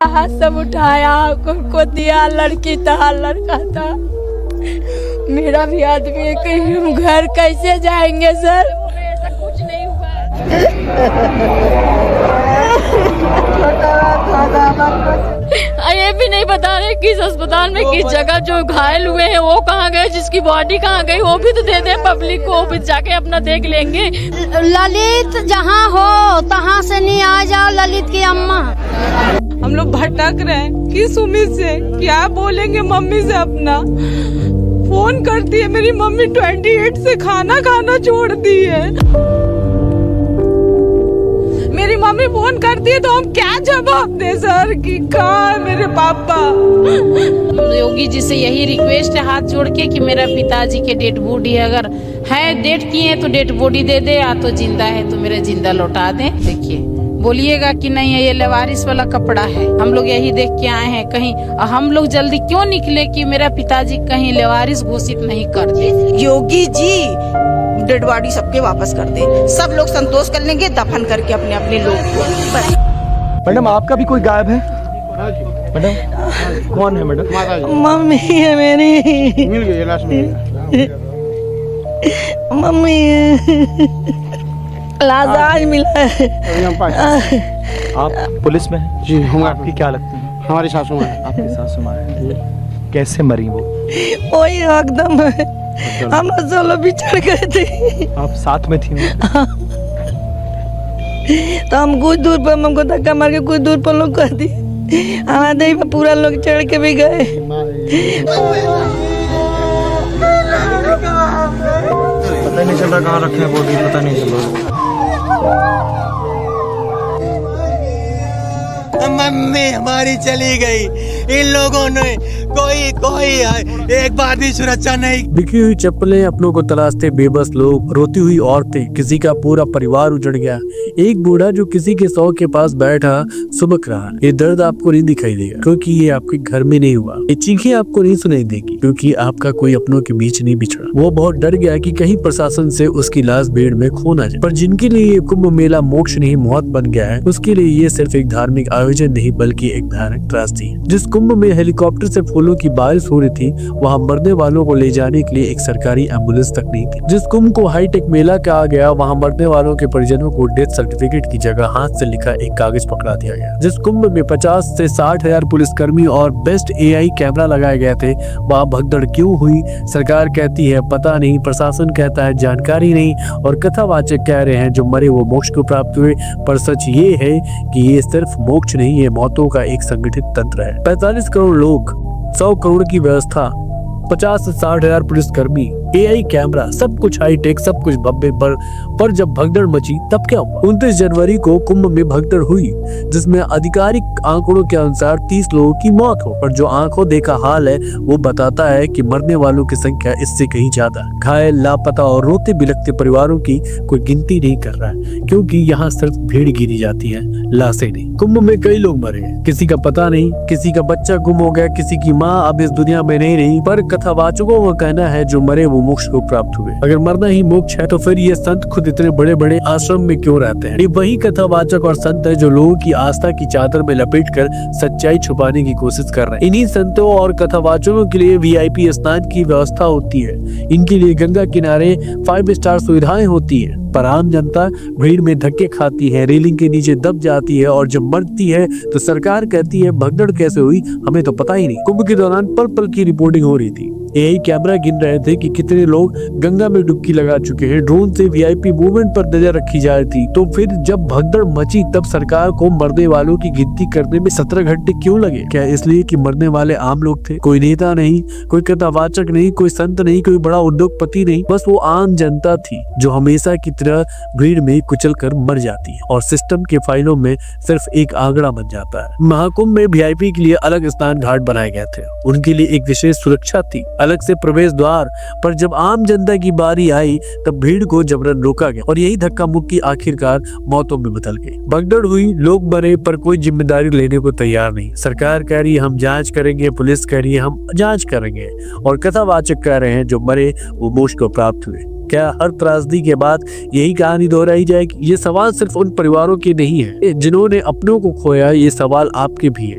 हाथ सब उठाया, उनको दिया, लड़की था लड़का था। मेरा भी आदमी है, कहीं घर कैसे जाएंगे सर? ऐसा कुछ नहीं हुआ। ये भी नहीं बता रहे किस अस्पताल में किस जगह जो घायल हुए हैं वो कहाँ गए, जिसकी बॉडी कहाँ गई वो भी तो दे दे पब्लिक को, भी जाके अपना देख लेंगे। ललित जहाँ हो तहाँ से नहीं आ जाओ ललित की अम्मा। हम लोग भटक रहे हैं, किस उम्मीद से क्या बोलेंगे मम्मी से अपना। फोन करती है मेरी मम्मी 28 से खाना खाना छोड़ दी है। मेरी मम्मी फोन करती है तो हम क्या जवाब दे सर कि कहाँ है मेरे पापा। योगी जी से यही रिक्वेस्ट है हाथ जोड़ के कि मेरा पिताजी के डेड बॉडी अगर है, डेट किए हैं तो डेड बॉडी दे दे, या तो जिंदा है तो मेरा जिंदा लौटा दे। देखिए बोलिएगा कि नहीं है ये लेवारिस वाला कपड़ा है, हम लोग यही देख के आए हैं। कहीं हम लोग जल्दी क्यों निकले कि मेरा पिताजी कहीं लेवारिस घोषित नहीं कर दे। योगी जी डेड बॉडी सबके वापस कर दे, सब लोग संतोष कर लेंगे, दफन करके अपने अपने लोग को। मैडम आपका भी कोई गायब है? मैडम कौन है मैडम? मम्मी है मेरी। मिल गई लाश में। मम्मी लाश आज मिला है। आप पुलिस में हैं? जी हम आपकी क्या लगती है? हमारी सासू माँ है। आपकी सासू माँ है। कैसे मरी वो? वही एकदम है, हम लोग सब लोग बिछड़ गए थे। आप साथ में थी? तो हम कुछ दूर पर हमको धक्का मार के कुछ दूर पर लोग कर दी, हमारे पे पूरा लोग चढ़ के भी गए। पता नहीं चल रहा कहाँ रखे हैं बॉडी, पता नहीं चल रहा। मम्मी हमारी चली गई, इन लोगों ने कोई एक बार भी सुरक्षा नहीं। बिकी हुई चप्पलें, अपनों को तलाशते बेबस लोग, रोती हुई औरतें, किसी का पूरा परिवार उजड़ गया। एक बूढ़ा जो किसी के शौक के पास बैठा सुबक रहा। ये दर्द आपको नहीं दिखाई देगा क्योंकि ये आपके घर में नहीं हुआ। ये चीखें आपको नहीं सुनाई देगी क्योंकि आपका कोई अपनों के बीच नहीं बिछड़ा। वो बहुत डर गया कि कहीं प्रशासन से उसकी लाश भीड़ में खो ना जाए। पर जिनके लिए ये कुंभ मेला मोक्ष नहीं मौत बन गया है, उसके लिए ये सिर्फ एक धार्मिक आयोजन नहीं बल्कि एक भयानक त्रासदी है। जिस कुंभ में हेलीकॉप्टर से फूलों की बारिश हो रही थी, वहाँ मरने वालों को ले जाने के लिए एक सरकारी एम्बुलेंस तक नहीं थी। जिस कुंभ को हाईटेक मेला कहा गया, वहाँ मरने वालों के परिजनों को डेथ सर्टिफिकेट की जगह हाथ से लिखा एक कागज पकड़ा दिया गया। जिस कुंभ में 50 से 60 हजार पुलिसकर्मी और बेस्ट AI कैमरा लगाए गए थे, वहाँ भगदड़ क्यों हुई? सरकार कहती है पता नहीं, प्रशासन कहता है जानकारी नहीं, और कथावाचक कह रहे हैं जो मरे वो मोक्ष को प्राप्त हुए। पर सच ये है कि ये सिर्फ मोक्ष नहीं, ये मौतों का एक संगठित तंत्र है। 45 करोड़ लोग, 100 करोड़ की व्यवस्था, 50 से 60 हजार पुलिसकर्मी, AI कैमरा, सब कुछ हाईटेक, सब कुछ भव्य। पर जब भगदड़ मची तब क्या हुआ? 29 जनवरी को कुंभ में भगदड़ हुई जिसमें आधिकारिक आंकड़ों के अनुसार 30 लोगों की मौत हो। पर जो आंखों देखा हाल है वो बताता है कि मरने वालों की संख्या इससे कहीं ज्यादा। घायल, लापता और रोते बिलखते परिवारों की कोई गिनती नहीं कर रहा है क्योंकि यहाँ सिर्फ भीड़ गिरी जाती है, लाशें नहीं। कुंभ में कई लोग मरे हैं, किसी का पता नहीं, किसी का बच्चा गुम हो गया, किसी की माँ अब इस दुनिया में नहीं रही। पर कथावाचकों का कहना है जो मरे वो मोक्ष को प्राप्त हुए। अगर मरना ही मोक्ष है तो फिर ये संत खुद इतने बड़े बड़े आश्रम में क्यों रहते हैं? ये वही कथावाचक और संत है जो लोगों की आस्था की चादर में लपेटकर सच्चाई छुपाने की कोशिश कर रहे हैं। इन्हीं संतों और कथावाचकों के लिए VIP स्नान की व्यवस्था होती है। इनके लिए गंगा किनारे 5 स्टार सुविधाएं होती है। पर आम जनता भीड़ में धक्के खाती है, रेलिंग के नीचे दब जाती है, और जब मरती है तो सरकार कहती है भगदड़ कैसे हुई, हमें तो पता ही नहीं। कुंभ के दौरान पल पल की रिपोर्टिंग हो रही थी। AI कैमरा गिन रहे थे कि कितने लोग गंगा में डुबकी लगा चुके हैं। ड्रोन से VIP मूवमेंट पर नजर रखी जा रही थी। तो फिर जब भगदड़ मची तब सरकार को मरने वालों की गिनती करने में 17 घंटे क्यों लगे? क्या इसलिए कि मरने वाले आम लोग थे? कोई नेता नहीं, कोई कथावाचक नहीं, कोई संत नहीं, कोई बड़ा उद्योगपति नहीं, बस वो आम जनता थी जो हमेशा की तरह भीड़ में कुचल कर मर जाती है और सिस्टम के फाइलों में सिर्फ एक आंकड़ा बन जाता है। महाकुंभ में VIP के लिए अलग स्नान घाट बनाए गए थे, उनके लिए एक विशेष सुरक्षा थी, अलग से प्रवेश द्वार। पर जब आम जनता की बारी आई तब भीड़ को जबरन रोका गया और यही धक्का मुक्की आखिरकार मौतों में बदल गई। भगदड़ हुई, लोग मरे, पर कोई जिम्मेदारी लेने को तैयार नहीं। सरकार कह रही है हम जांच करेंगे, पुलिस कह रही है हम जांच करेंगे, और कथावाचक कह रहे हैं जो मरे वो मोक्ष को प्राप्त हुए। क्या हर त्रासदी के बाद यही कहानी दोहराई जाएगी? ये सवाल सिर्फ उन परिवारों के नहीं है जिन्होंने अपनों को खोया, ये सवाल आपके भी है।